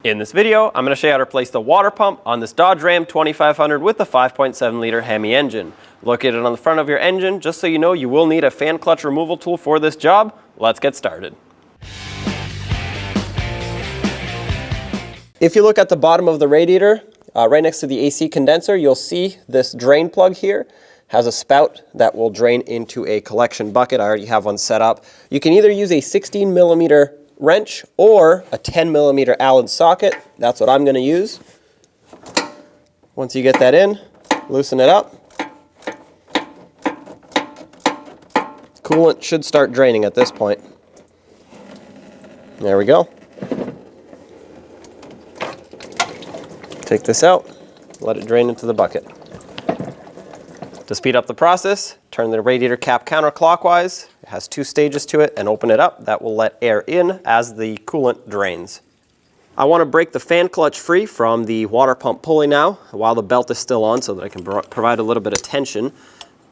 In this video, I'm going to show you how to replace the water pump on this Dodge Ram 2500 with the 5.7 liter Hemi engine. Located on the front of your engine, just so you know, you will need a fan clutch removal tool for this job. Let's get started. If you look at the bottom of the radiator, right next to the AC condenser, you'll see this drain plug here has a spout that will drain into a collection bucket. I already have one set up. You can either use a 16 millimeter wrench or a 10 millimeter Allen socket. That's what I'm going to use. Once you get that in, loosen it up. Coolant should start draining at this point. There we go. Take this out, let it drain into the bucket. To speed up the process, turn the radiator cap counterclockwise. It has 2 stages to it, and open it up. That will let air in as the coolant drains. I want to break the fan clutch free from the water pump pulley now while the belt is still on so that I can provide a little bit of tension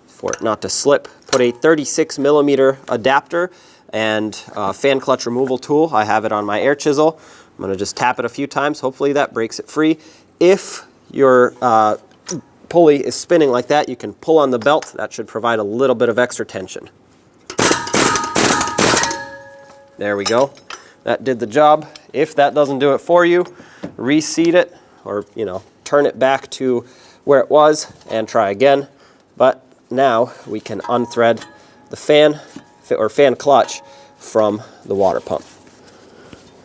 for it not to slip. Put a 36 millimeter adapter and fan clutch removal tool. I have it on my air chisel. I'm going to just tap it a few times. Hopefully that breaks it free. If your pulley is spinning like that, you can pull on the belt. That should provide a little bit of extra tension. There we go. That did the job. If that doesn't do it for you, reseat it or, turn it back to where it was and try again. But now we can unthread the fan clutch from the water pump.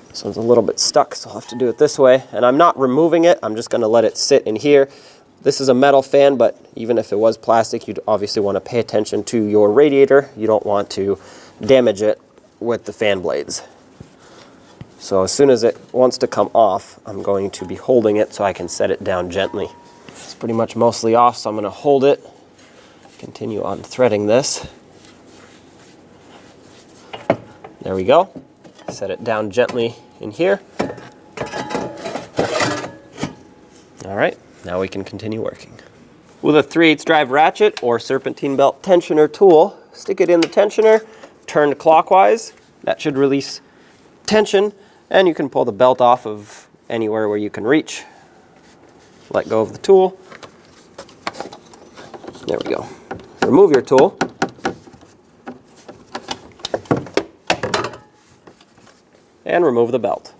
This one's a little bit stuck, so I'll have to do it this way. And I'm not removing it. I'm just going to let it sit in here. This is a metal fan, but even if it was plastic, you'd obviously want to pay attention to your radiator. You don't want to damage it with the fan blades. So as soon as it wants to come off, I'm going to be holding it so I can set it down gently. It's pretty much mostly off, so I'm going to hold it, continue on threading this. There we go. Set it down gently in here. All right, now we can continue working. With a 3/8 drive ratchet or serpentine belt tensioner tool, stick it in the tensioner, turn clockwise. That should release tension, and you can pull the belt off of anywhere where you can reach. Let go of the tool. There we go. Remove your tool. And remove the belt.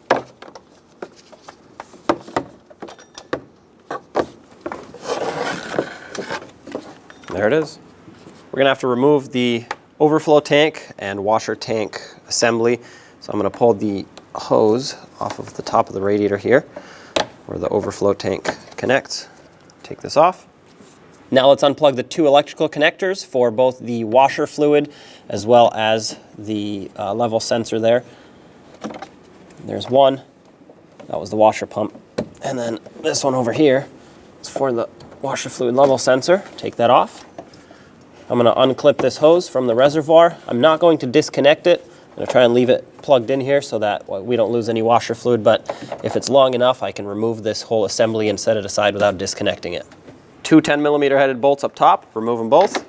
There it is. We're going to have to remove the overflow tank and washer tank assembly. So I'm going to pull the hose off of the top of the radiator here where the overflow tank connects. Take this off. Now let's unplug the 2 electrical connectors for both the washer fluid as well as the level sensor there. There's one. That was the washer pump. And then this one over here is for the washer fluid level sensor. Take that off. I'm going to unclip this hose from the reservoir. I'm not going to disconnect it. I'm going to try and leave it plugged in here so that we don't lose any washer fluid, but if it's long enough, I can remove this whole assembly and set it aside without disconnecting it. 2 10 millimeter headed bolts up top. Remove them both.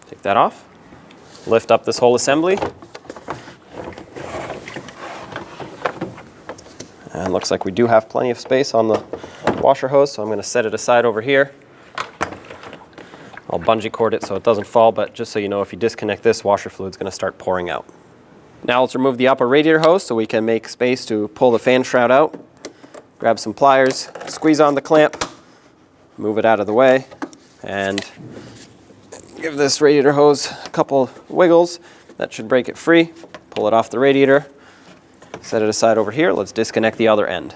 Take that off. Lift up this whole assembly. And looks like we do have plenty of space on the washer hose, so I'm going to set it aside over here. I'll bungee cord it so it doesn't fall, but just so you know, if you disconnect this, washer fluid's going to start pouring out. Now let's remove the upper radiator hose so we can make space to pull the fan shroud out. Grab some pliers, squeeze on the clamp, move it out of the way, and give this radiator hose a couple wiggles. That should break it free. Pull it off the radiator. Set it aside over here. Let's disconnect the other end.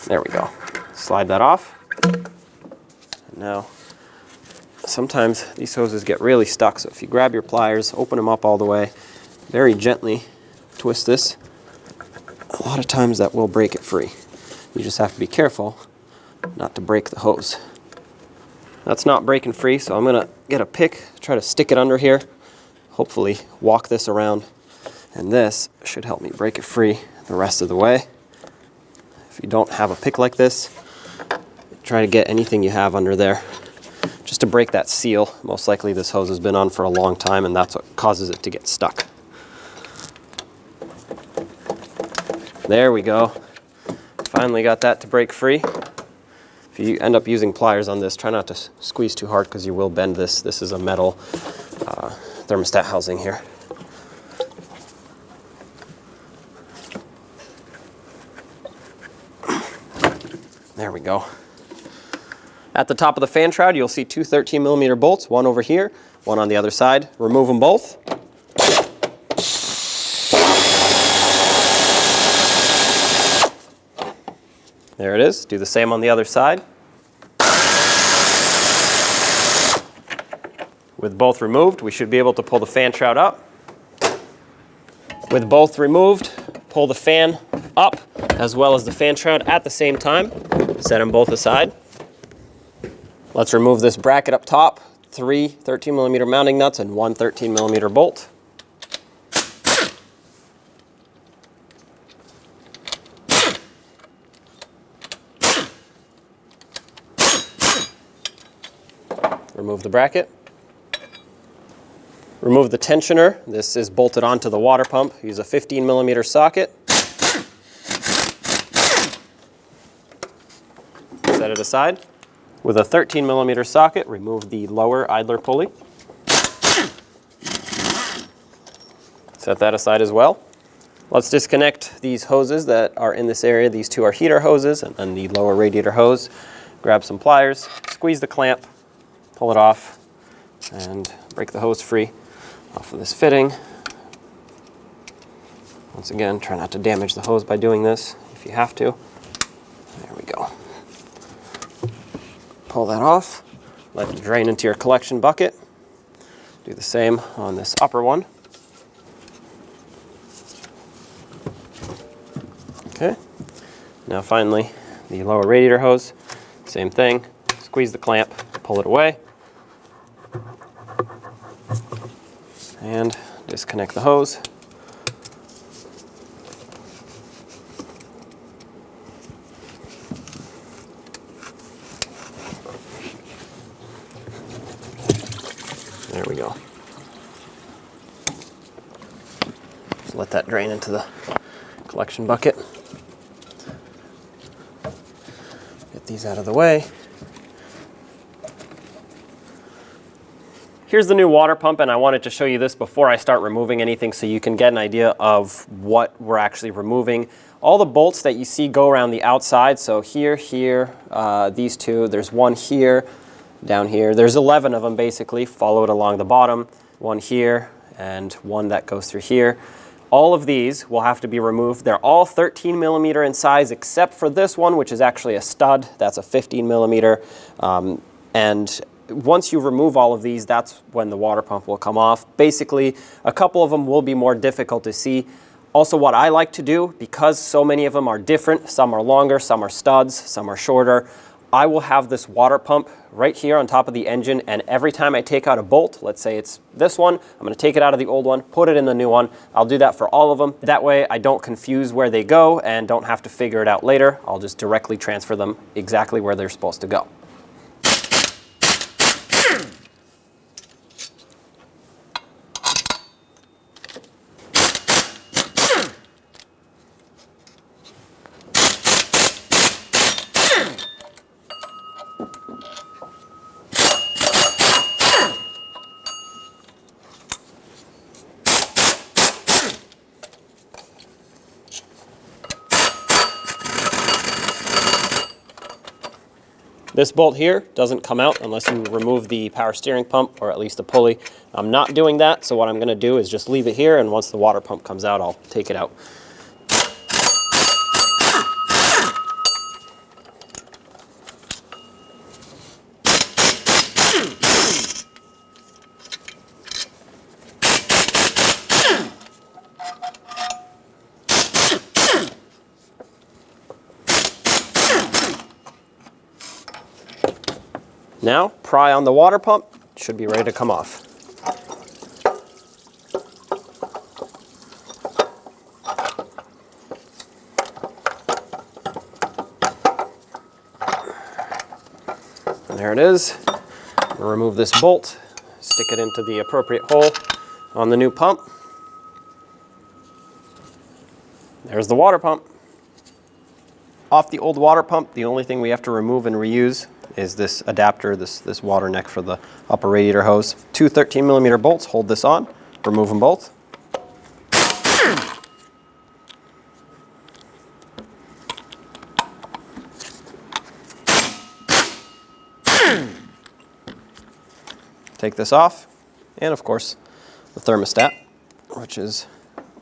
There we go. Slide that off. And now, sometimes these hoses get really stuck, so if you grab your pliers, open them up all the way, very gently twist this, a lot of times that will break it free. You just have to be careful not to break the hose. That's not breaking free, so I'm going to get a pick, try to stick it under here, hopefully walk this around, and this should help me break it free the rest of the way. If you don't have a pick like this, try to get anything you have under there just to break that seal. Most likely this hose has been on for a long time and that's what causes it to get stuck. There we go. Finally got that to break free. If you end up using pliers on this, try not to squeeze too hard because you will bend this. This is a metal thermostat housing here. There we go. At the top of the fan shroud, you'll see two 13mm bolts, one over here, one on the other side. Remove them both. There it is. Do the same on the other side. With both removed, we should be able to pull the fan shroud up. With both removed, pull the fan up as well as the fan shroud at the same time. Set them both aside. Let's remove this bracket up top. 3 13mm mounting nuts and 1 13mm bolt. Remove the bracket. Remove the tensioner. This is bolted onto the water pump. Use a 15mm socket. Set it aside. With a 13mm socket, remove the lower idler pulley. Set that aside as well. Let's disconnect these hoses that are in this area. These two are heater hoses and then the lower radiator hose. Grab some pliers, squeeze the clamp, pull it off, and break the hose free off of this fitting. Once again, try not to damage the hose by doing this if you have to. There we go. Pull that off, let it drain into your collection bucket. Do the same on this upper one. Okay, now finally the lower radiator hose, same thing, squeeze the clamp, pull it away, and disconnect the hose. There we go. Just let that drain into the collection bucket. Get these out of the way. Here's the new water pump, and I wanted to show you this before I start removing anything so you can get an idea of what we're actually removing. All the bolts that you see go around the outside, so here, these two, there's one here, down here. There's 11 of them basically, follow it along the bottom. One here, and one that goes through here. All of these will have to be removed. They're all 13mm in size except for this one, which is actually a stud. That's a 15mm. And once you remove all of these, that's when the water pump will come off. Basically, a couple of them will be more difficult to see. Also, what I like to do, because so many of them are different, some are longer, some are studs, some are shorter, I will have this water pump right here on top of the engine, and every time I take out a bolt, let's say it's this one, I'm going to take it out of the old one, put it in the new one. I'll do that for all of them. That way I don't confuse where they go and don't have to figure it out later. I'll just directly transfer them exactly where they're supposed to go. This bolt here doesn't come out unless you remove the power steering pump, or at least the pulley. I'm not doing that, so what I'm going to do is just leave it here, and once the water pump comes out, I'll take it out. Now, pry on the water pump. It should be ready to come off. And there it is. Remove this bolt, stick it into the appropriate hole on the new pump. There's the water pump. Off the old water pump, the only thing we have to remove and reuse is this adapter, this water neck for the upper radiator hose. Two 13mm bolts hold this on. Remove them both. Take this off, and of course the thermostat, which is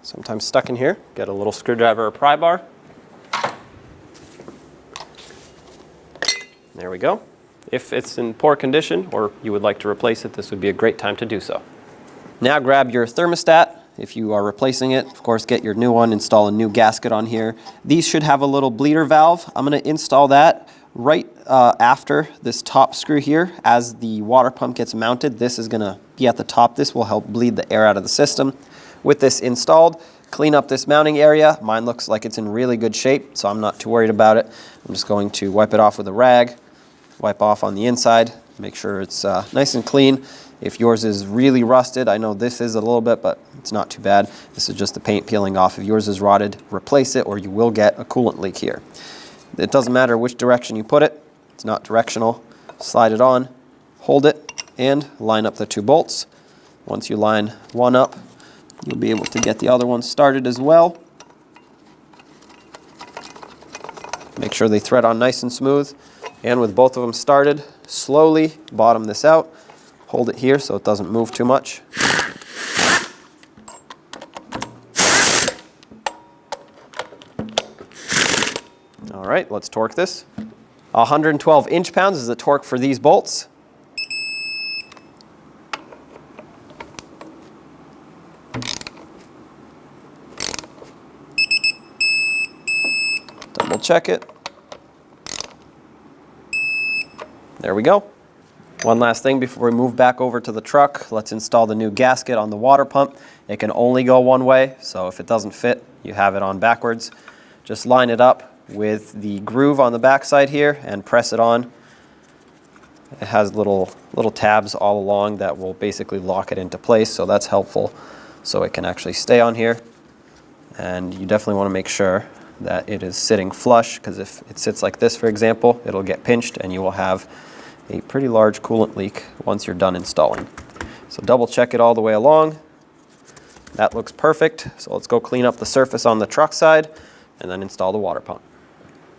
sometimes stuck in here. Get a little screwdriver or pry bar. There we go. If it's in poor condition or you would like to replace it, this would be a great time to do so. Now grab your thermostat. If you are replacing it, of course, get your new one, install a new gasket on here. These should have a little bleeder valve. I'm going to install that right after this top screw here. As the water pump gets mounted, this is going to be at the top. This will help bleed the air out of the system. With this installed, clean up this mounting area. Mine looks like it's in really good shape, so I'm not too worried about it. I'm just going to wipe it off with a rag, wipe off on the inside, make sure it's nice and clean. If yours is really rusted, I know this is a little bit, but it's not too bad. This is just the paint peeling off. If yours is rotted, replace it or you will get a coolant leak here. It doesn't matter which direction you put it. It's not directional. Slide it on, hold it, and line up the two bolts. Once you line one up, you'll be able to get the other one started as well. Make sure they thread on nice and smooth. And with both of them started, slowly bottom this out. Hold it here so it doesn't move too much. All right, let's torque this. 112 inch-pounds is the torque for these bolts. Double check it. There we go. One last thing before we move back over to the truck, let's install the new gasket on the water pump. It can only go one way, so if it doesn't fit, you have it on backwards. Just line it up with the groove on the back side here and press it on. It has little tabs all along that will basically lock it into place, so that's helpful so it can actually stay on here. And you definitely want to make sure that it is sitting flush, because if it sits like this, for example, it'll get pinched and you will have a pretty large coolant leak once you're done installing. So double check it all the way along. That looks perfect. So let's go clean up the surface on the truck side and then install the water pump.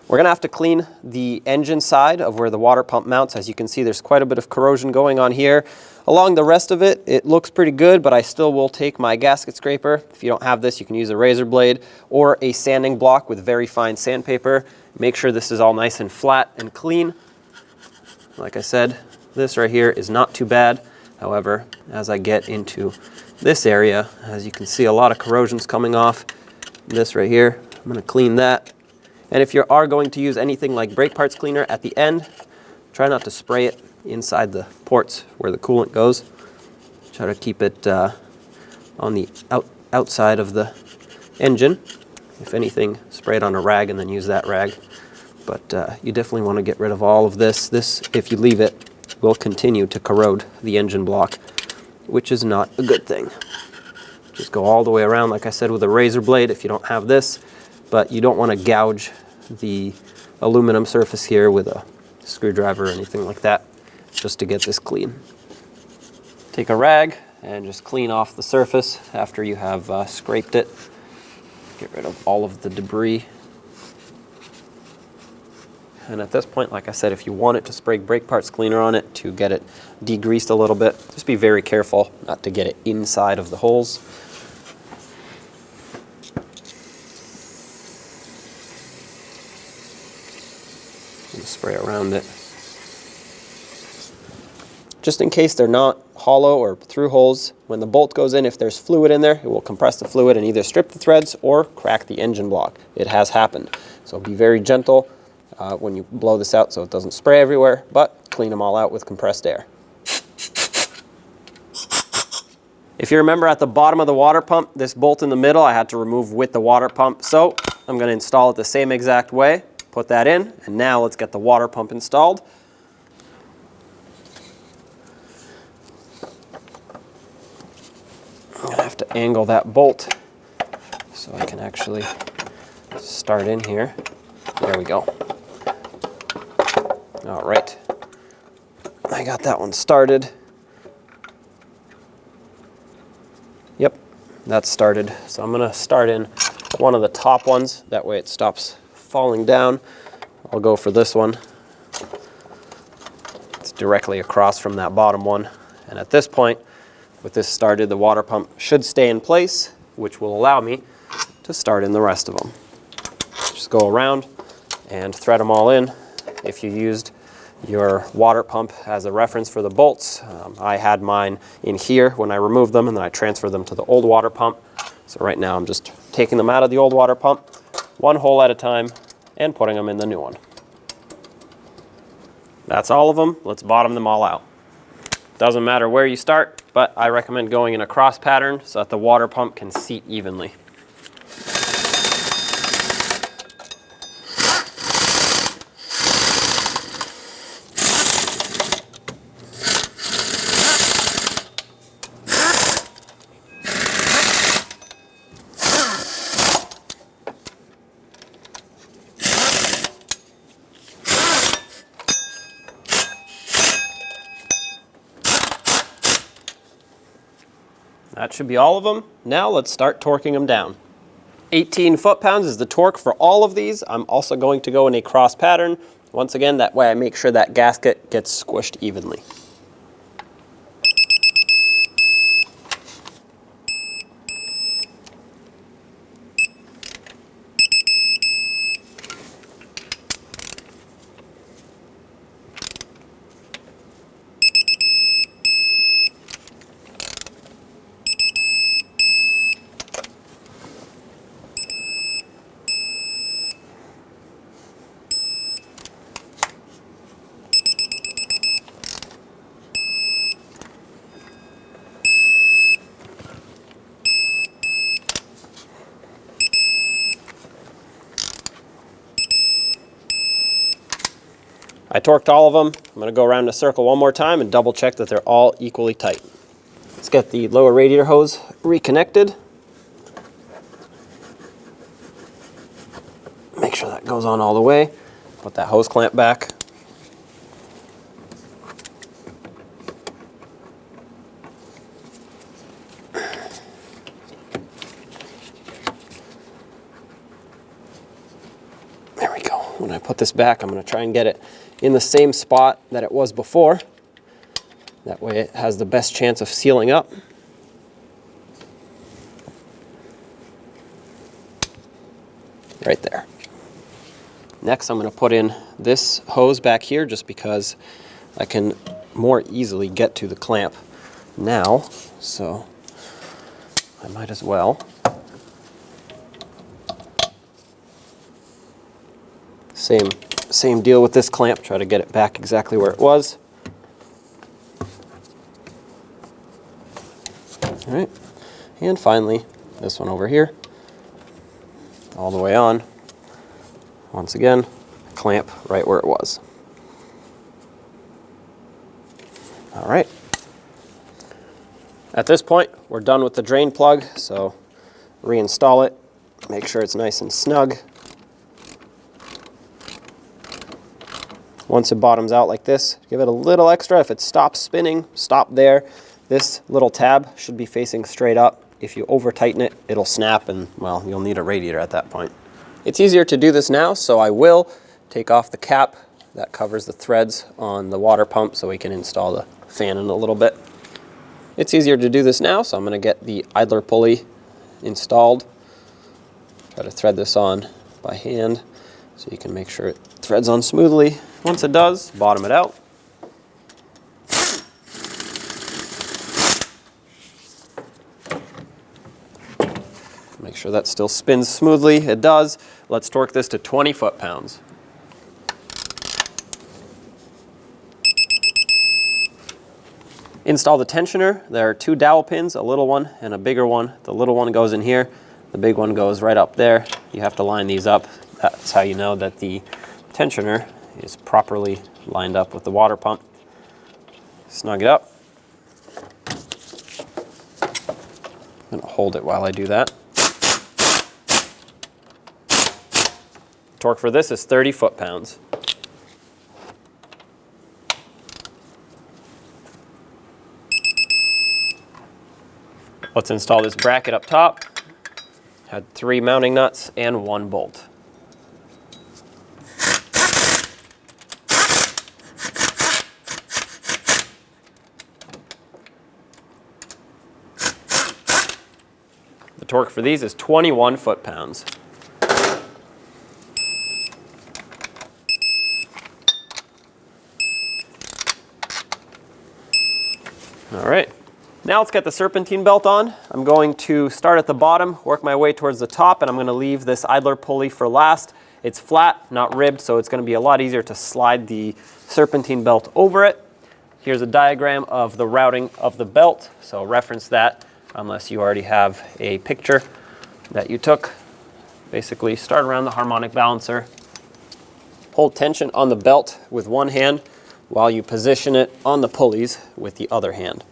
We're going to have to clean the engine side of where the water pump mounts. As you can see, there's quite a bit of corrosion going on here. Along the rest of it, it looks pretty good, but I still will take my gasket scraper. If you don't have this, you can use a razor blade or a sanding block with very fine sandpaper. Make sure this is all nice and flat and clean. Like I said, this right here is not too bad. However, as I get into this area, as you can see, a lot of corrosion's coming off. This right here, I'm going to clean that. And if you are going to use anything like brake parts cleaner at the end, try not to spray it inside the ports where the coolant goes. Try to keep it on the outside of the engine. If anything, spray it on a rag and then use that rag. But you definitely want to get rid of all of this. This, if you leave it, will continue to corrode the engine block, which is not a good thing. Just go all the way around, like I said, with a razor blade if you don't have this, but you don't want to gouge the aluminum surface here with a screwdriver or anything like that, just to get this clean. Take a rag and just clean off the surface after you have scraped it. Get rid of all of the debris. And at this point, like I said, if you want it to spray brake parts cleaner on it to get it degreased a little bit, just be very careful not to get it inside of the holes. And spray around it. Just in case they're not hollow or through holes, when the bolt goes in, if there's fluid in there, it will compress the fluid and either strip the threads or crack the engine block. It has happened. So be very gentle when you blow this out so it doesn't spray everywhere, but clean them all out with compressed air. If you remember at the bottom of the water pump, this bolt in the middle I had to remove with the water pump, so I'm going to install it the same exact way. Put that in, and now let's get the water pump installed. have to angle that bolt so I can actually start in here. There we go. All right. I got that one started. Yep, that's started. So I'm gonna start in one of the top ones. That way it stops falling down. I'll go for this one. It's directly across from that bottom one. And at this point, with this started, the water pump should stay in place, which will allow me to start in the rest of them. Just go around and thread them all in. If you used your water pump as a reference for the bolts, I had mine in here when I removed them, and then I transferred them to the old water pump. So right now I'm just taking them out of the old water pump, one hole at a time, and putting them in the new one. That's all of them. Let's bottom them all out. Doesn't matter where you start, but I recommend going in a cross pattern so that the water pump can seat evenly. That should be all of them. Now let's start torquing them down. 18 foot-pounds is the torque for all of these. I'm also going to go in a cross pattern. Once again, that way I make sure that gasket gets squished evenly. I torqued all of them. I'm going to go around in a circle one more time and double check that they're all equally tight. Let's get the lower radiator hose reconnected. Make sure that goes on all the way. Put that hose clamp back. There we go. When I put this back, I'm going to try and get it in the same spot that it was before. That way it has the best chance of sealing up. Right there. Next, I'm going to put in this hose back here just because I can more easily get to the clamp now, so I might as well. Same deal with this clamp, try to get it back exactly where it was. All right, and finally, this one over here, all the way on. Once again, clamp right where it was. All right. At this point, we're done with the drain plug, so reinstall it. Make sure it's nice and snug. Once it bottoms out like this, give it a little extra. If it stops spinning, stop there. This little tab should be facing straight up. If you over tighten it, it'll snap and, well, you'll need a radiator at that point. It's easier to do this now, so I will take off the cap that covers the threads on the water pump so we can install the fan in a little bit. It's easier to do this now, so I'm going to get the idler pulley installed. Try to thread this on by hand so you can make sure it threads on smoothly. Once it does, bottom it out. Make sure that still spins smoothly. It does. Let's torque this to 20 foot-pounds. Install the tensioner. There are two dowel pins, a little one and a bigger one. The little one goes in here. The big one goes right up there. You have to line these up. That's how you know that the tensioner is properly lined up with the water pump. Snug it up. I'm going to hold it while I do that. Torque for this is 30 foot-pounds. Let's install this bracket up top. Had 3 mounting nuts and 1 bolt. The torque for these is 21 foot-pounds. All right. Now let's get the serpentine belt on. I'm going to start at the bottom, work my way towards the top, and I'm going to leave this idler pulley for last. It's flat, not ribbed, so it's going to be a lot easier to slide the serpentine belt over it. Here's a diagram of the routing of the belt, so reference that unless you already have a picture that you took. Basically, start around the harmonic balancer. Hold tension on the belt with one hand while you position it on the pulleys with the other hand.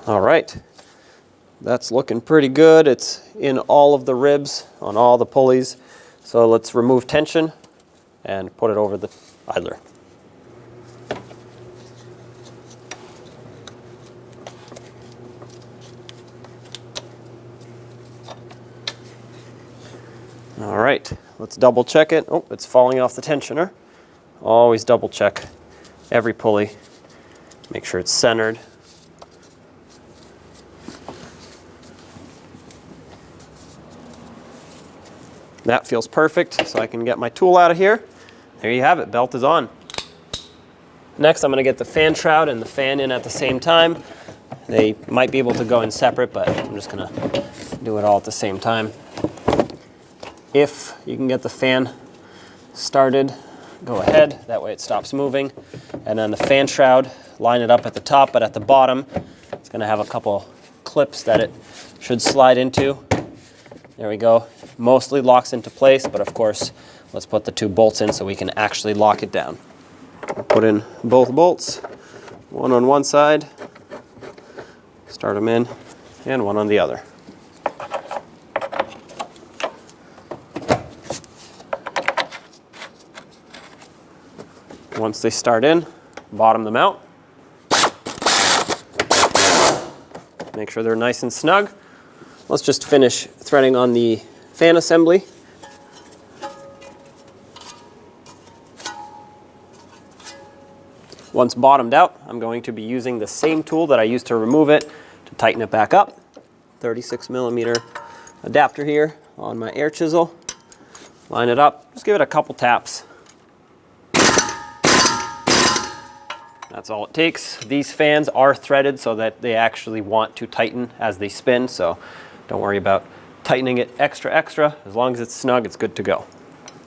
All right, that's looking pretty good. It's in all of the ribs on all the pulleys. So let's remove tension and put it over the idler. All right, let's double check it. Oh, it's falling off the tensioner. Always double check every pulley. Make sure it's centered. That feels perfect, so I can get my tool out of here. There you have it, belt is on. Next, I'm going to get the fan shroud and the fan in at the same time. They might be able to go in separate, but I'm just going to do it all at the same time. If you can get the fan started, go ahead. That way it stops moving. And then the fan shroud, line it up at the top, but at the bottom, it's going to have a couple clips that it should slide into. There we go. Mostly locks into place, but of course, let's put the 2 bolts in so we can actually lock it down. Put in both bolts, one on one side, start them in, and one on the other. Once they start in, bottom them out. Make sure they're nice and snug. Let's just finish threading on the fan assembly. Once bottomed out, I'm going to be using the same tool that I used to remove it to tighten it back up. 36mm adapter here on my air chisel. Line it up, just give it a couple taps. That's all it takes. These fans are threaded so that they actually want to tighten as they spin, so don't worry about tightening it extra. As long as it's snug, it's good to go.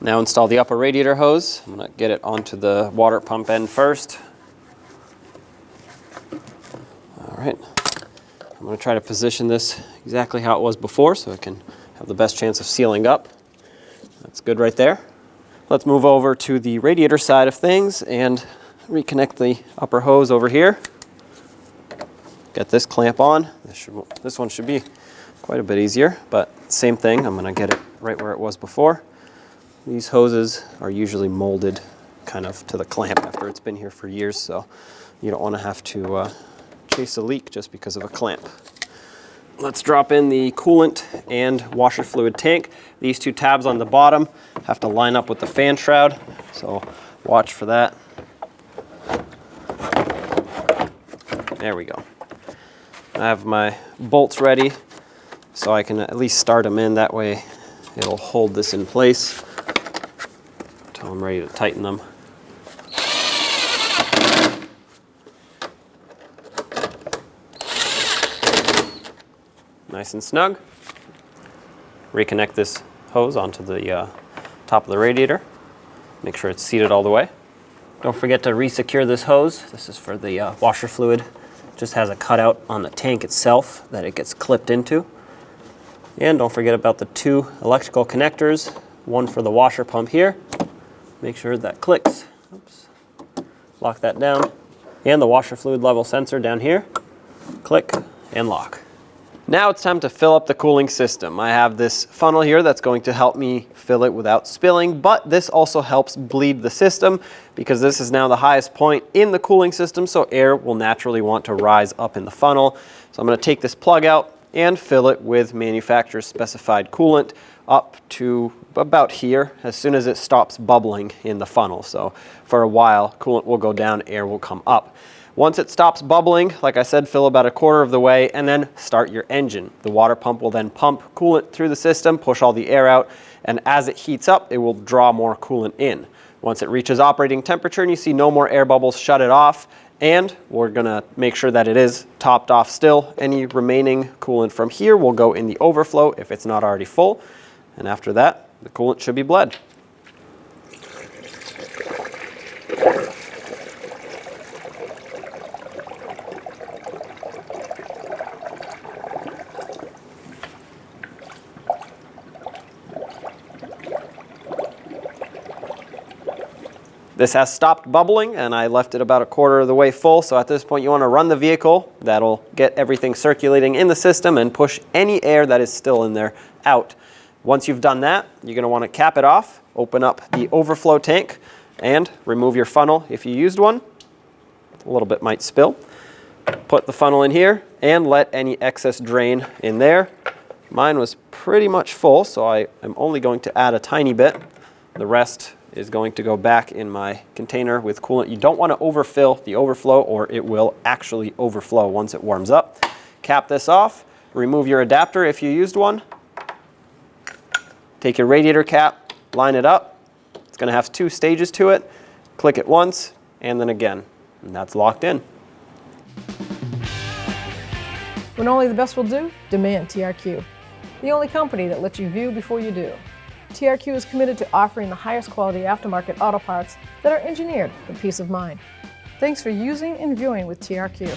Now install the upper radiator hose. I'm going to get it onto the water pump end first. All right. I'm going to try to position this exactly how it was before so it can have the best chance of sealing up. That's good right there. Let's move over to the radiator side of things and reconnect the upper hose over here. Get this clamp on. This one should be quite a bit easier, but same thing. I'm going to get it right where it was before. These hoses are usually molded kind of to the clamp after it's been here for years, so you don't want to have to chase a leak just because of a clamp. Let's drop in the coolant and washer fluid tank. These 2 tabs on the bottom have to line up with the fan shroud, so watch for that. There we go. I have my bolts ready, so I can at least start them in. That way it'll hold this in place until I'm ready to tighten them. Nice and snug. Reconnect this hose onto the top top of the radiator. Make sure it's seated all the way. Don't forget to re-secure this hose. This is for the washer fluid. It just has a cutout on the tank itself that it gets clipped into. And don't forget about the 2 electrical connectors, one for the washer pump here. Make sure that clicks. Oops. Lock that down. And the washer fluid level sensor down here. Click and lock. Now it's time to fill up the cooling system. I have this funnel here that's going to help me fill it without spilling, but this also helps bleed the system because this is now the highest point in the cooling system, so air will naturally want to rise up in the funnel. So I'm going to take this plug out and fill it with manufacturer's specified coolant up to about here as soon as it stops bubbling in the funnel. So for a while, coolant will go down, air will come up. Once it stops bubbling, like I said, fill about 1/4 of the way and then start your engine. The water pump will then pump coolant through the system, push all the air out, and as it heats up, it will draw more coolant in. Once it reaches operating temperature and you see no more air bubbles, shut it off, and we're gonna make sure that it is topped off still. Any remaining coolant from here will go in the overflow if it's not already full, and after that, the coolant should be bled. This has stopped bubbling and I left it about 1/4 of the way full. So at this point you want to run the vehicle. That'll get everything circulating in the system and push any air that is still in there out. Once you've done that, you're going to want to cap it off, open up the overflow tank and remove your funnel if you used one. A little bit might spill. Put the funnel in here and let any excess drain in there. Mine was pretty much full, so I am only going to add a tiny bit. The rest is going to go back in my container with coolant. You don't want to overfill the overflow or it will actually overflow once it warms up. Cap this off, remove your adapter if you used one. Take your radiator cap, line it up. It's going to have 2 stages to it. Click it once and then again, and that's locked in. When only the best will do, demand TRQ. The only company that lets you view before you do. TRQ is committed to offering the highest quality aftermarket auto parts that are engineered for peace of mind. Thanks for using and viewing with TRQ.